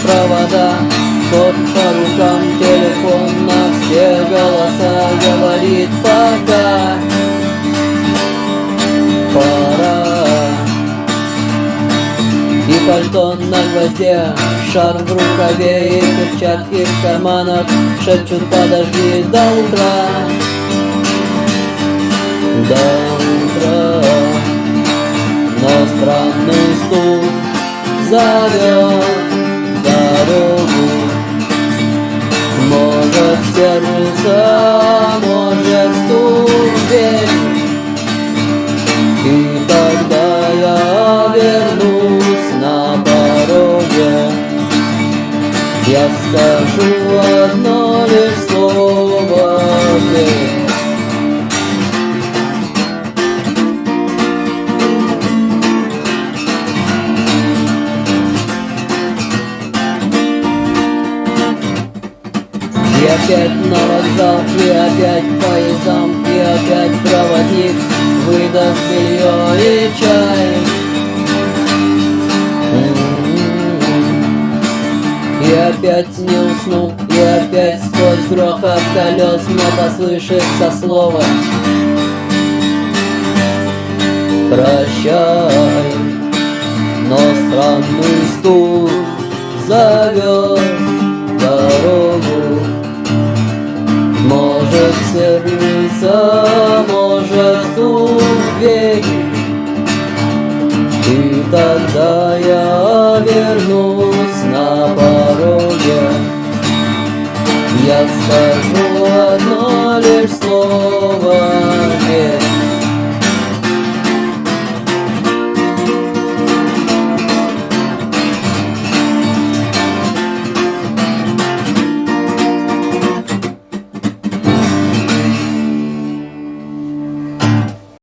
провода, кот по рукам, телефон на все голоса говорит пока. Пора. И пальто на гвозде, шарф в рукаве и перчатки в карманах шепчут: подожди до утра. До утра. Но странный стук зовет дорогу. Может сердце, может стук в дверь. И тогда я вернусь на пороге. Я скажу одно лишь слово «дверь». И опять на вокзал, и опять поездам, и опять проводник выдаст белье и чай. И опять не усну, и опять сквозь грохот колес мне послышится слово: прощай. Но странный стук зовет дорогу. Может сердце, может стук в дверь. И тогда я вернусь на пороге. Я скажу одно лишь слово «дверь».